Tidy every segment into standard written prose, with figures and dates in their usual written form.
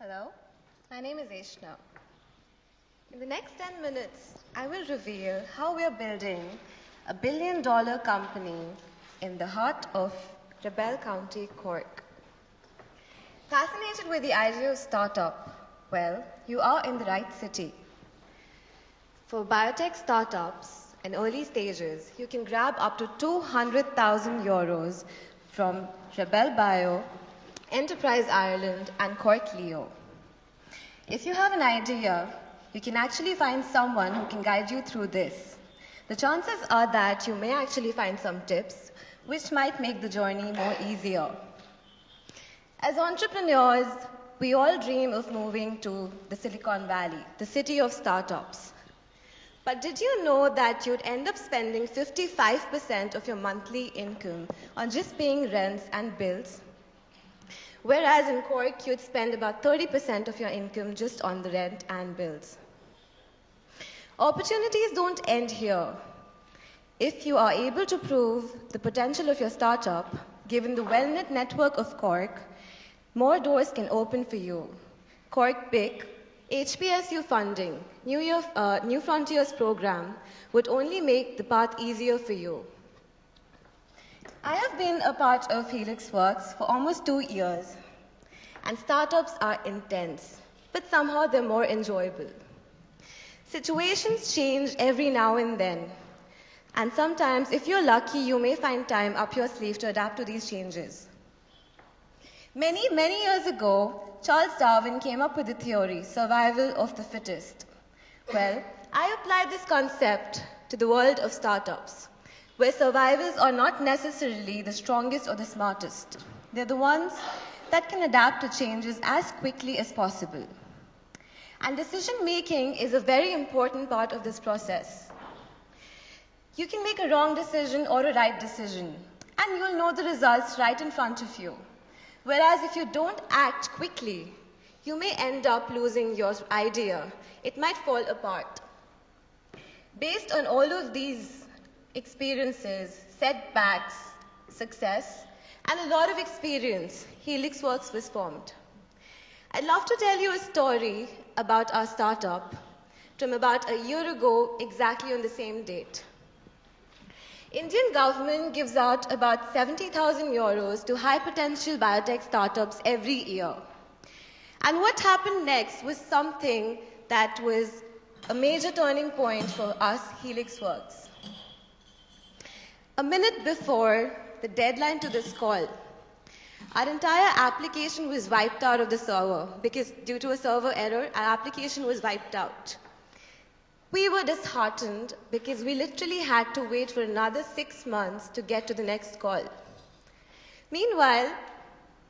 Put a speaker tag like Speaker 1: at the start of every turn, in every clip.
Speaker 1: Hello, my name is Eshna. In the next 10 minutes, I will reveal how we are building a billion-dollar company in the heart of Rebel County, Cork. Fascinated with the idea of startup? Well, you are in the right city. For biotech startups in early stages, you can grab up to 200,000 euros from RebelBio, Enterprise Ireland, and Cork Leo. If you have an idea, you can actually find someone who can guide you through this. The chances are that you may actually find some tips which might make the journey more easier. As entrepreneurs, we all dream of moving to the Silicon Valley, the city of startups. But did you know that you'd end up spending 55% of your monthly income on just paying rents and bills? Whereas in Cork, you'd spend about 30% of your income just on the rent and bills. Opportunities don't end here. If you are able to prove the potential of your startup, given the well-knit network of Cork, more doors can open for you. Cork BIC, HPSU funding, New Frontiers program would only make the path easier for you. I have been a part of Helix Works for almost 2 years, and startups are intense, but somehow they're more enjoyable. Situations change every now and then, and sometimes, if you're lucky, you may find time up your sleeve to adapt to these changes. Many years ago, Charles Darwin came up with the theory, survival of the fittest. Well, I applied this concept to the world of startups, where survivors are not necessarily the strongest or the smartest. They're the ones that can adapt to changes as quickly as possible. And decision-making is a very important part of this process. You can make a wrong decision or a right decision, and you'll know the results right in front of you. Whereas if you don't act quickly, you may end up losing your idea. It might fall apart. Based on all of these experiences, setbacks, success, and a lot of experience, Helix Works was formed. I'd love to tell you a story about our startup from about a year ago, exactly on the same date. Indian government gives out about 70,000 euros to high-potential biotech startups every year. And what happened next was something that was a major turning point for us, Helix Works. A minute before the deadline to this call, our entire application was wiped out of the server because due to a server error, our application was wiped out. We were disheartened because we literally had to wait for another 6 months to get to the next call. Meanwhile,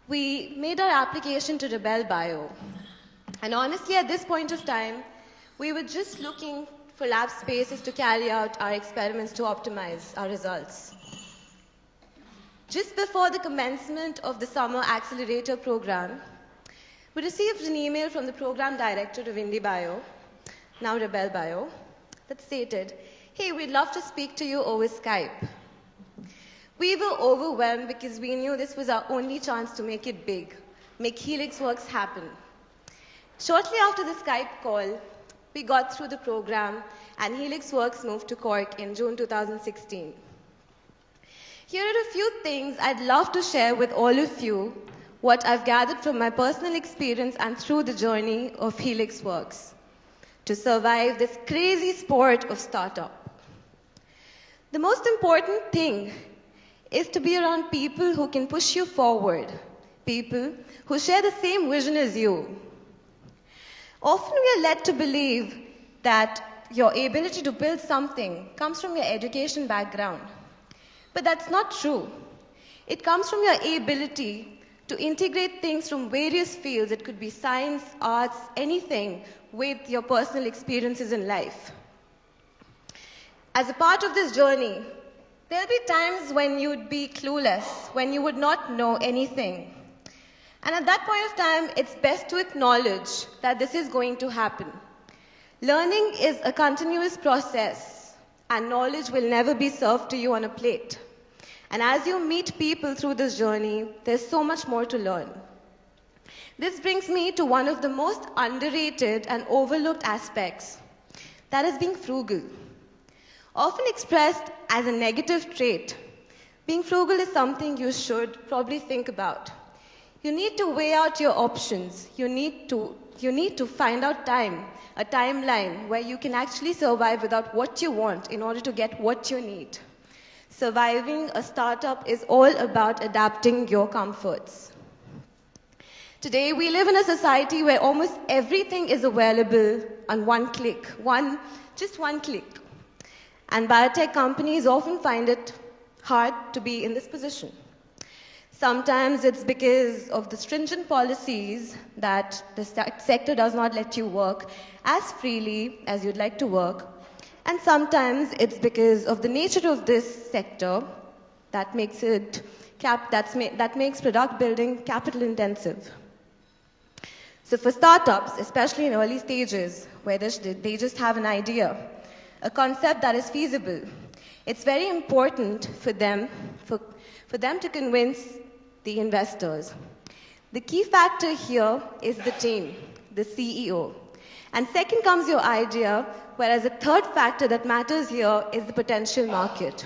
Speaker 1: we made our application to RebelBio. And honestly, at this point of time, we were just looking for lab spaces to carry out our experiments to optimize our results. Just before the commencement of the summer accelerator program, we received an email from the program director of IndieBio, now RebelBio, that stated, "Hey, we'd love to speak to you over Skype." We were overwhelmed because we knew this was our only chance to make it big, make Helix Works happen. Shortly after the Skype call, we got through the program and Helix Works moved to Cork in June 2016. Here are a few things I'd love to share with all of you, what I've gathered from my personal experience and through the journey of Helix Works to survive this crazy sport of startup. The most important thing is to be around people who can push you forward, people who share the same vision as you. Often we are led to believe that your ability to build something comes from your education background. But that's not true. It comes from your ability to integrate things from various fields. It could be science, arts, anything with your personal experiences in life. As a part of this journey, there'll be times when you'd be clueless, when you would not know anything. And at that point of time, it's best to acknowledge that this is going to happen. Learning is a continuous process, and knowledge will never be served to you on a plate. And as you meet people through this journey, there's so much more to learn. This brings me to one of the most underrated and overlooked aspects, that is being frugal. Often expressed as a negative trait, being frugal is something you should probably think about. You need to weigh out your options. You need to find out a timeline where you can actually survive without what you want in order to get what you need. Surviving a startup is all about adapting your comforts. Today, we live in a society where almost everything is available on one click, just one click. And biotech companies often find it hard to be in this position. Sometimes it's because of the stringent policies that the sector does not let you work as freely as you'd like to work. And sometimes it's because of the nature of this sector that makes product building capital intensive. So for startups, especially in early stages, where they just have an idea, a concept that is feasible, it's very important for them to convince the investors. The key factor here is the team, the CEO. And second comes your idea, whereas the third factor that matters here is the potential market.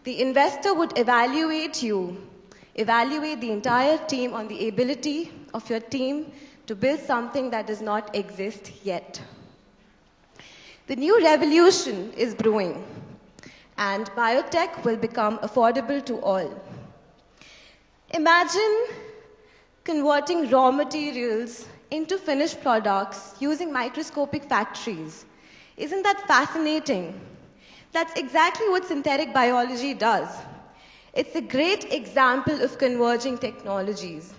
Speaker 1: The investor would evaluate the entire team on the ability of your team to build something that does not exist yet. The new revolution is brewing, and biotech will become affordable to all. Imagine converting raw materials into finished products using microscopic factories. Isn't that fascinating? That's exactly what synthetic biology does. It's a great example of converging technologies.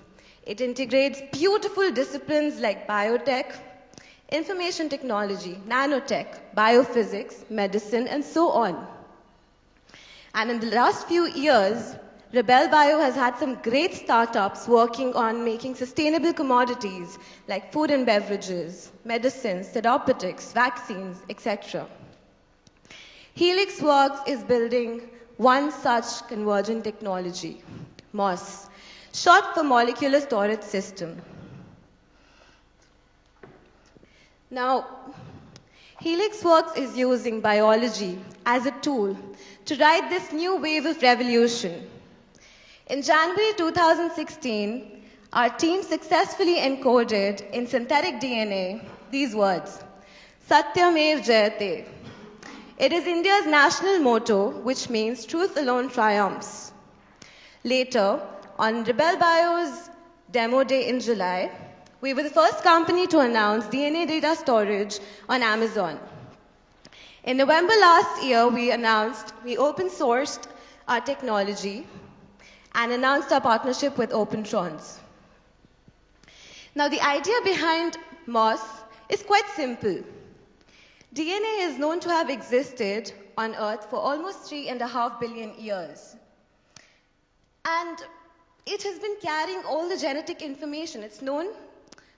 Speaker 1: It integrates beautiful disciplines like biotech, information technology, nanotech, biophysics, medicine, and so on. And in the last few years, RebelBio has had some great startups working on making sustainable commodities like food and beverages, medicines, therapeutics, vaccines, etc. Helix Works is building one such convergent technology, MOS, short for Molecular Storage System. Now, Helix Works is using biology as a tool to ride this new wave of revolution. In January 2016, our team successfully encoded in synthetic DNA these words, Satyamev Jayate. It is India's national motto, which means truth alone triumphs. Later, on RebelBio's demo day in July, we were the first company to announce DNA data storage on Amazon. In November last year, we open sourced our technology and announced our partnership with OpenTrons. Now, the idea behind MOS is quite simple. DNA is known to have existed on Earth for almost 3.5 billion years. And it has been carrying all the genetic information. It's known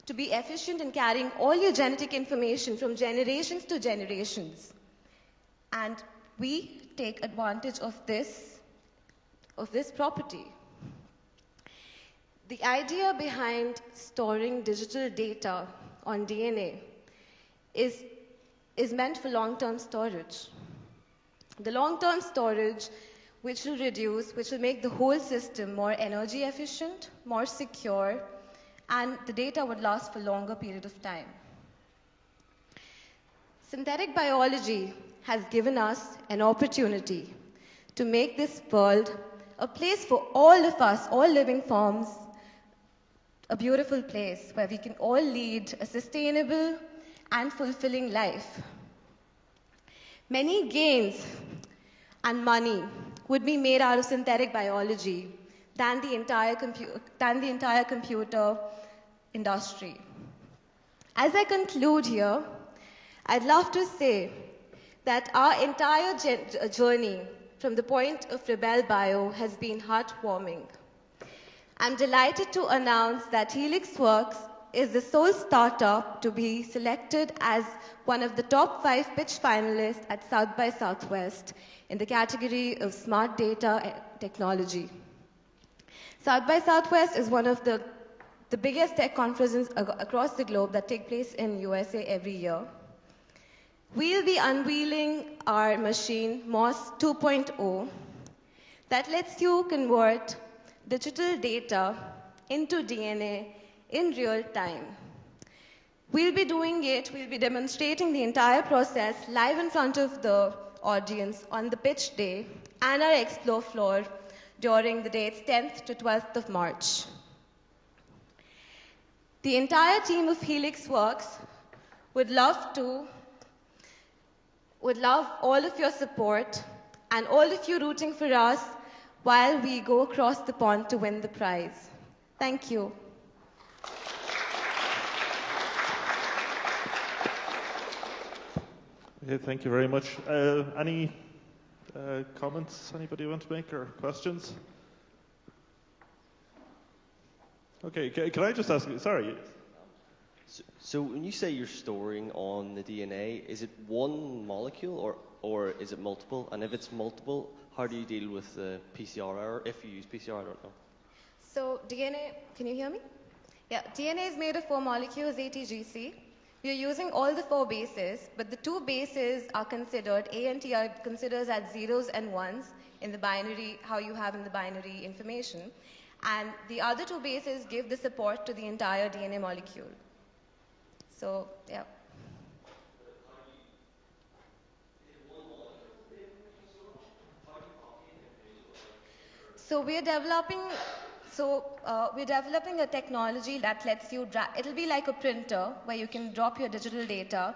Speaker 1: to be efficient in carrying all your genetic information from generations to generations. And we take advantage of this property. The idea behind storing digital data on DNA is meant for long-term storage. The long-term storage which will make the whole system more energy efficient, more secure, and the data would last for a longer period of time. Synthetic biology has given us an opportunity to make this world a place for all of us, all living forms, a beautiful place where we can all lead a sustainable and fulfilling life. Many gains and money would be made out of synthetic biology than the entire computer industry. As I conclude here, I'd love to say that our entire journey from the point of RebelBio has been heartwarming. I'm delighted to announce that Helix Works is the sole startup to be selected as one of the top 5 pitch finalists at South by Southwest in the category of smart data technology. South by Southwest is one of the the biggest tech conferences across the globe that take place in USA every year. We'll be unveiling our machine, MOS 2.0, that lets you convert digital data into DNA in real time. We'll be doing it, we'll be demonstrating the entire process live in front of the audience on the pitch day and our explore floor during the dates 10th to 12th of March. The entire team of Helix Works would love all of your support and all of you rooting for us while we go across the pond to win the prize. Thank you.
Speaker 2: Okay, thank you very much. Any comments anybody want to make or questions? Okay, can I just ask you, sorry.
Speaker 3: So when you say you're storing on the DNA, is it one molecule or is it multiple? And if it's multiple, how do you deal with the PCR error? If you use PCR, I don't know.
Speaker 1: So DNA, can you hear me? Yeah, DNA is made of 4 molecules, ATGC. We are using all the 4 bases, but the 2 bases are considered, A and T are considered as zeros and ones in the binary, how you have in the binary information. And the other 2 bases give the support to the entire DNA molecule. So, yeah. So we're developing a technology that lets you it'll be like a printer where you can drop your digital data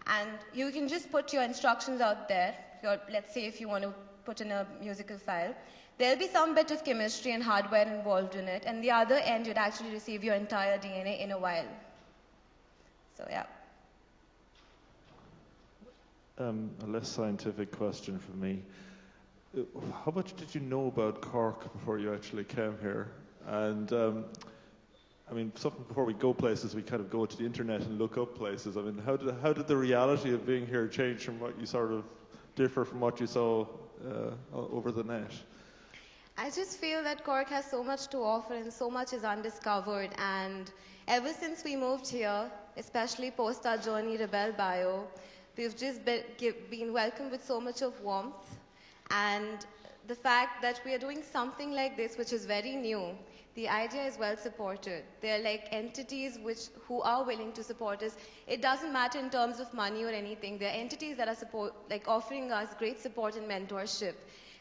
Speaker 1: and you can just put your instructions out there. Let's say if you want to put in a musical file. There'll be some bit of chemistry and hardware involved in it, and the other end you'd actually receive your entire DNA in a while. So yeah.
Speaker 2: A less scientific question from me. How much did you know about Cork before you actually came here? And I mean, before we go places, we kind of go to the internet and look up places. I mean, how did the reality of being here change from what you sort of differ from what you saw over the net?
Speaker 1: I just feel that Cork has so much to offer and so much is undiscovered. And ever since we moved here, especially post our journey RebelBio, we've just been welcomed with so much of warmth. And the fact that we are doing something like this, which is very new, the idea is well supported. There are like entities who are willing to support us. It doesn't matter in terms of money or anything. There are entities that are offering us great support and mentorship.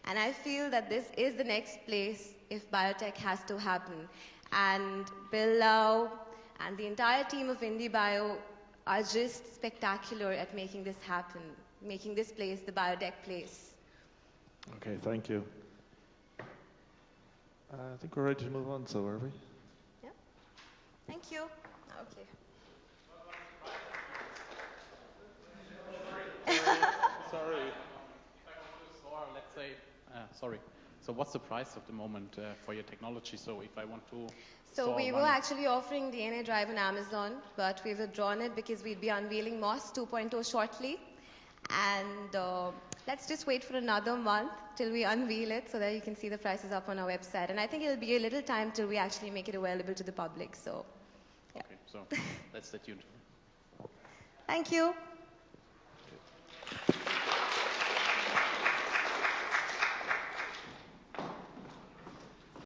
Speaker 1: And I feel that this is the next place if biotech has to happen. And Bill Lau and the entire team of IndieBio are just spectacular at making this happen, making this place the biotech place.
Speaker 2: Okay, thank you. I think we're ready to move on, so are we?
Speaker 1: Yeah. Thank you. Okay.
Speaker 2: Sorry.
Speaker 4: Let's say, sorry. So what's the price of the moment for your technology? So if I want to...
Speaker 1: So we were actually offering DNA Drive on Amazon, but we've withdrawn it because we'd be unveiling MOS 2.0 shortly. And let's just wait for another month till we unveil it so that you can see the prices up on our website. And I think it'll be a little time till we actually make it available to the public. So, yeah.
Speaker 4: Okay, so let's stay tuned.
Speaker 1: Thank you.